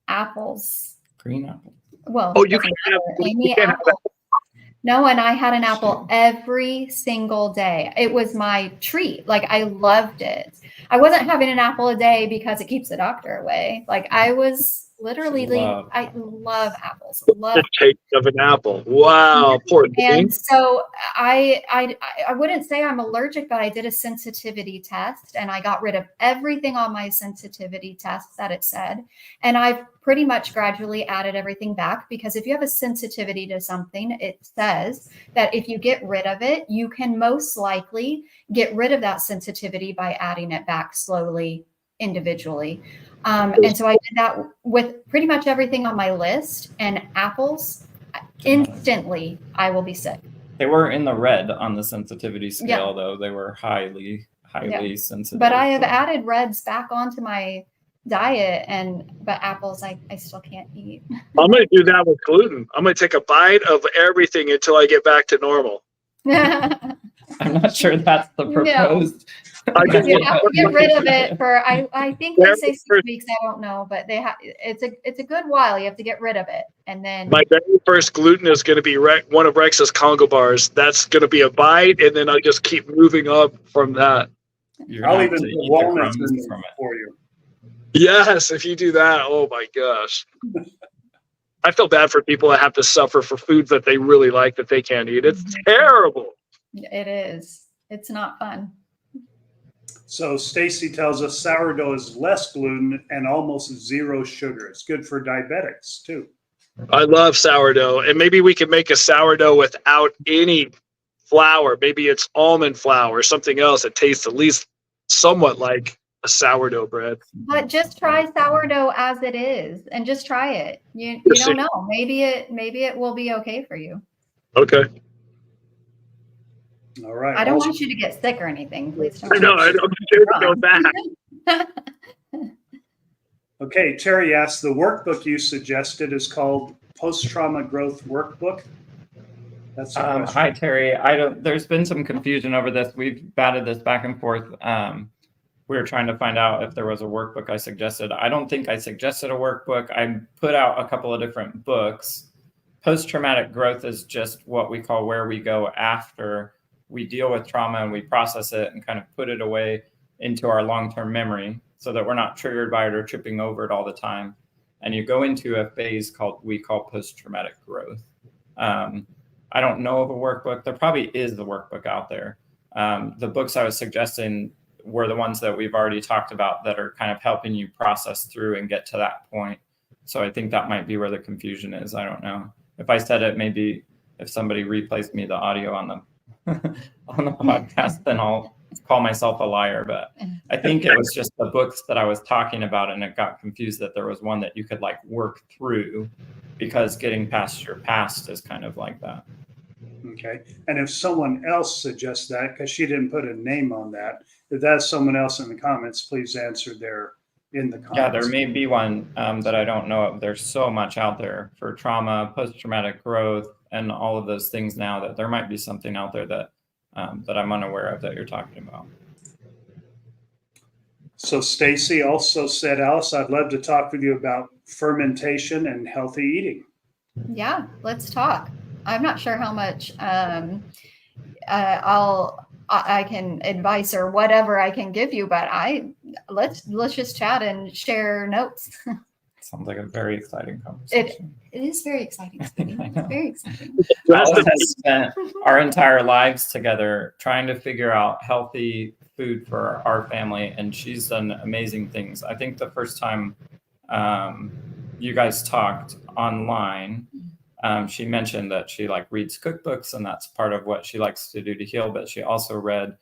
Apples. Green apple. Well, you can't have, any apple. No, and I had an apple every single day. It was my treat. Like, I loved it. I wasn't having an apple a day because it keeps the doctor away. Like, I was literally, I love apples. Love the taste of an apple. Wow, poor thing. And so I wouldn't say I'm allergic, but I did a sensitivity test and I got rid of everything on my sensitivity test that it said. And I've pretty much gradually added everything back, because if you have a sensitivity to something, it says that if you get rid of it, you can most likely get rid of that sensitivity by adding it back slowly, individually. And so I did that with pretty much everything on my list, and apples, instantly I will be sick. They were in the red on the sensitivity scale, though. They were highly sensitive. But I have added reds back onto my diet, but apples I still can't eat. I'm going to do that with gluten. I'm going to take a bite of everything until I get back to normal. I'm not sure that's the proposed. I you have to get rid of it for I think they say 6 weeks. I don't know, but it's a good while. You have to get rid of it, and then my very first gluten is going to be one of Rex's Congo bars. That's going to be a bite, and then I just keep moving up from that. I'll even put walnuts in there for you. Yes, if you do that, oh my gosh. I feel bad for people that have to suffer for foods that they really like that they can't eat. It's terrible. It is. It's not fun. So Stacy tells us sourdough is less gluten and almost zero sugar. It's good for diabetics too. I love sourdough, and maybe we can make a sourdough without any flour. Maybe it's almond flour or something else that tastes at least somewhat like a sourdough bread. But just try sourdough as it is, and just try it. You don't know. Maybe it will be okay for you. Okay. All right. I don't want you to get sick or anything. Please don't. No, I don't know that. Okay, Terry asks, the workbook you suggested is called Post-Trauma Growth Workbook. That's hi, Terry. There's been some confusion over this. We've batted this back and forth. We were trying to find out if there was a workbook I suggested. I don't think I suggested a workbook. I put out a couple of different books. Post-traumatic growth is just what we call where we go after we deal with trauma and we process it and kind of put it away into our long-term memory. so that we're not triggered by it or tripping over it all the time. And you go into a phase we call post-traumatic growth. I don't know of a workbook. There probably is the workbook out there. The books I was suggesting were the ones that we've already talked about that are kind of helping you process through and get to that point. So I think that might be where the confusion is. I don't know. If I said it, maybe if somebody replays me the audio on the on the podcast, then I'll call myself a liar. But I think it was just the books that I was talking about, and it got confused that there was one that you could like work through, because getting past your past is kind of like that. Okay. And if someone else suggests that, because she didn't put a name on that, if that's someone else in the comments, please answer there in the comments. Yeah, there may be one that I don't know of. There's so much out there for trauma, post-traumatic growth, and all of those things now that there might be something out there that that I'm unaware of that you're talking about. So Stacy also said, Alice, I'd love to talk with you about fermentation and healthy eating. Yeah, let's talk. I'm not sure how much I can advice or whatever I can give you, but let's just chat and share notes. Sounds like a very exciting conversation. It is very exciting. Very exciting. Alice has spent our entire lives together trying to figure out healthy food for our family, and she's done amazing things. I think the first time you guys talked online, she mentioned that she like reads cookbooks, and that's part of what she likes to do to heal. But she also read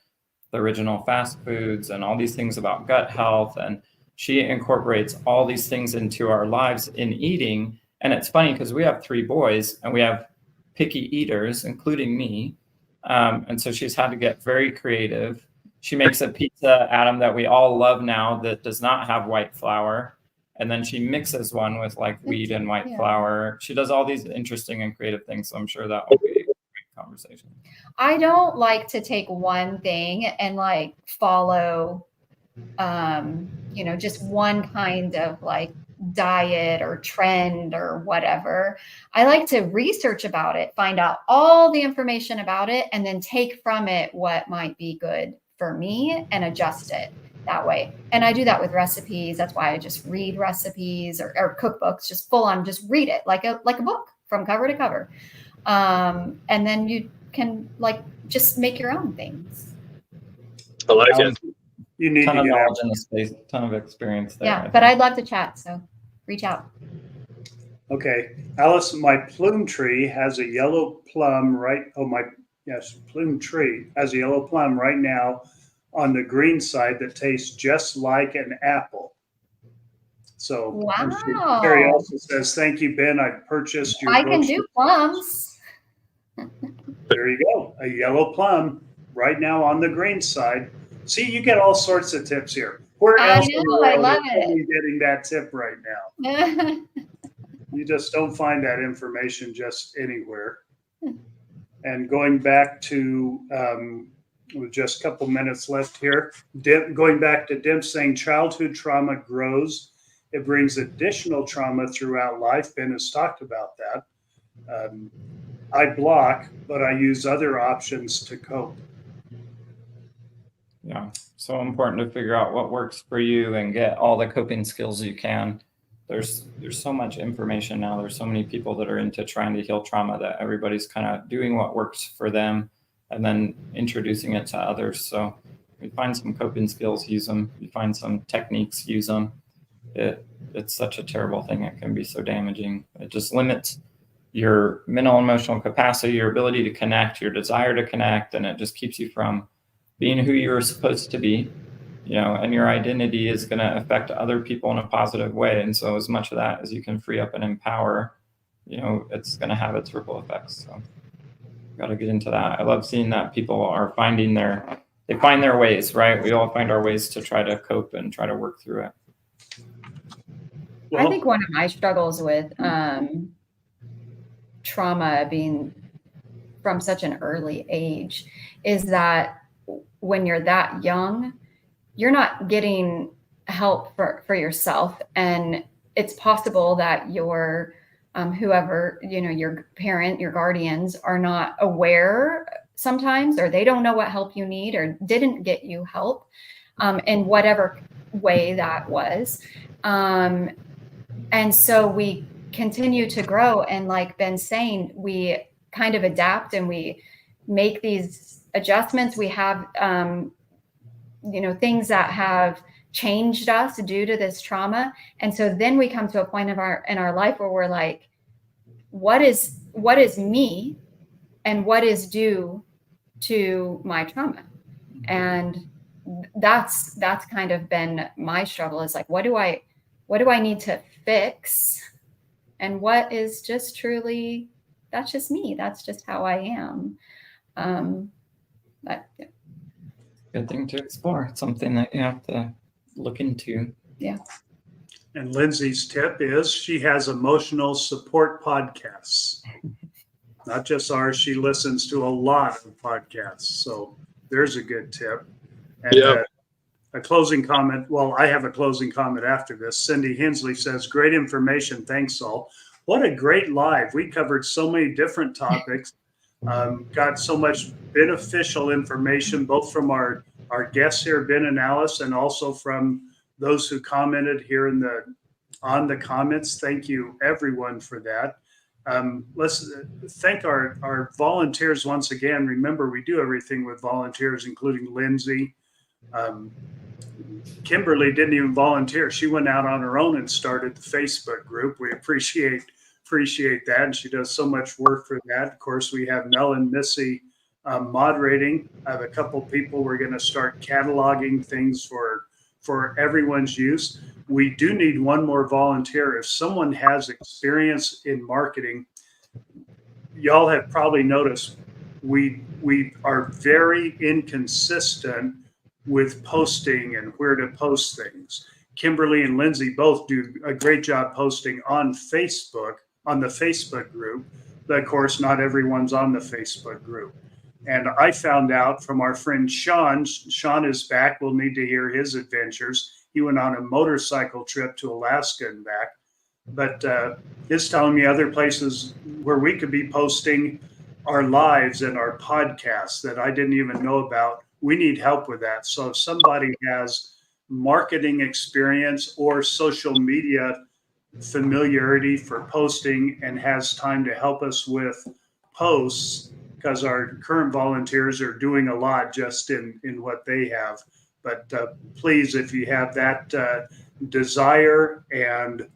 the original fast foods and all these things about gut health, and she incorporates all these things into our lives in eating. And it's funny because we have 3 boys and we have picky eaters, including me. And so she's had to get very creative. She makes a pizza, Adam, that we all love now that does not have white flour. And then she mixes one with like wheat and white flour. She does all these interesting and creative things. So I'm sure that will be a great conversation. I don't like to take one thing and like follow just one kind of like diet or trend or whatever. I like to research about it, find out all the information about it, and then take from it what might be good for me and adjust it that way. And I do that with recipes. That's why I just read recipes or cookbooks, just full on, just read it like a book from cover to cover. And then you can like just make your own things. I like it. You need Ton to of get knowledge out. in the space, ton of experience there. Yeah, but I'd love to chat. So reach out. Okay. Alice, my plume tree has a yellow plum plume tree has a yellow plum right now on the green side that tastes just like an apple. So Wow. Terry also says, thank you, Ben. I purchased your I can do plums. There you go. A yellow plum right now on the green side. See, you get all sorts of tips here. Where else in the world I love are you getting that tip right now? You just don't find that information just anywhere. And going back to, with just a couple minutes left here, going back to Dim saying childhood trauma grows. It brings additional trauma throughout life. Ben has talked about that. I block, but I use other options to cope. Yeah, so important to figure out what works for you and get all the coping skills you can. There's so much information now. There's so many people that are into trying to heal trauma that everybody's kind of doing what works for them and then introducing it to others. So we find some coping skills, use them. We find some techniques, use them. It's such a terrible thing. It can be so damaging. It just limits your mental and emotional capacity, your ability to connect, your desire to connect, and it just keeps you from being who you're supposed to be, and your identity is going to affect other people in a positive way. And so as much of that as you can free up and empower, it's going to have its ripple effects. So got to get into that. I love seeing that people are find their ways, right? We all find our ways to try to cope and try to work through it. I think one of my struggles with trauma being from such an early age is that when you're that young, you're not getting help for yourself. And it's possible that your whoever, your parent, your guardians are not aware sometimes, or they don't know what help you need or didn't get you help in whatever way that was. And so we continue to grow. And like Ben's saying, we kind of adapt and we make these adjustments. We have, things that have changed us due to this trauma. And so then we come to a point in our life where we're like, what is me and what is due to my trauma? And that's kind of been my struggle, is like, what do I need to fix? And what is just truly, that's just me. That's just how I am. But, yeah. Good thing to explore. It's something that you have to look into. Yeah. And Lindsay's tip is she has emotional support podcasts. Not just ours, she listens to a lot of podcasts. So there's a good tip. And a closing comment. Well, I have a closing comment after this. Cindy Hensley says, great information. Thanks, all. What a great live. We covered so many different topics. Got so much beneficial information, both from our guests here, Ben and Alice, and also from those who commented here on the comments. Thank you, everyone, for that. Let's thank our volunteers once again. Remember, we do everything with volunteers, including Lindsay. Kimberly didn't even volunteer. She went out on her own and started the Facebook group. We appreciate that, and she does so much work for that. Of course, we have Mel and Missy moderating. I have a couple people. We're going to start cataloging things for everyone's use. We do need one more volunteer. If someone has experience in marketing, y'all have probably noticed we are very inconsistent with posting and where to post things. Kimberly and Lindsay both do a great job posting on Facebook, on the Facebook group. But of course, not everyone's on the Facebook group. And I found out from our friend Sean is back. We'll need to hear his adventures. He went on a motorcycle trip to Alaska and back. But he's telling me other places where we could be posting our lives and our podcasts that I didn't even know about. We need help with that. So if somebody has marketing experience or social media familiarity for posting and has time to help us with posts, because our current volunteers are doing a lot just in what they have. But please, if you have that desire and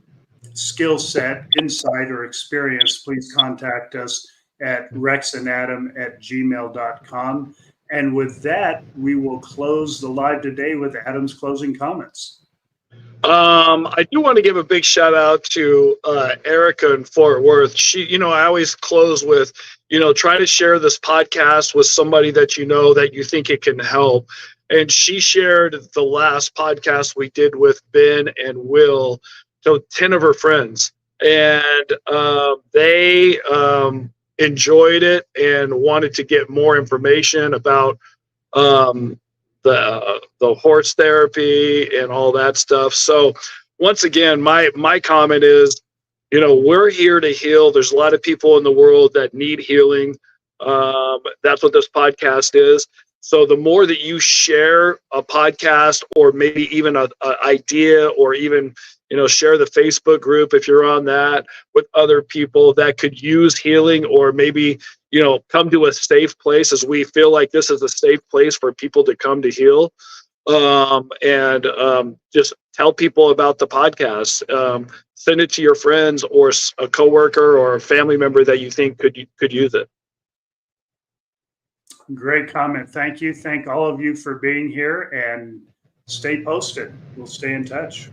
skill set, insight, or experience, please contact us at rexandadam@gmail.com. And with that, we will close the live today with Adam's closing comments. I do want to give a big shout out to Erica in Fort Worth. She, I always close with, try to share this podcast with somebody that that you think it can help. And she shared the last podcast we did with Ben and Will to 10 of her friends. And they enjoyed it and wanted to get more information about the horse therapy and all that stuff. So once again, my comment is, we're here to heal. There's a lot of people in the world that need healing. That's what this podcast is. So the more that you share a podcast, or maybe even an idea, or even share the Facebook group if you're on that with other people that could use healing, or maybe come to a safe place, as we feel like this is a safe place for people to come to heal. And just tell people about the podcast. Send it to your friends or a coworker or a family member that you think could use it. Great comment. Thank you. Thank all of you for being here, and stay posted. We'll stay in touch.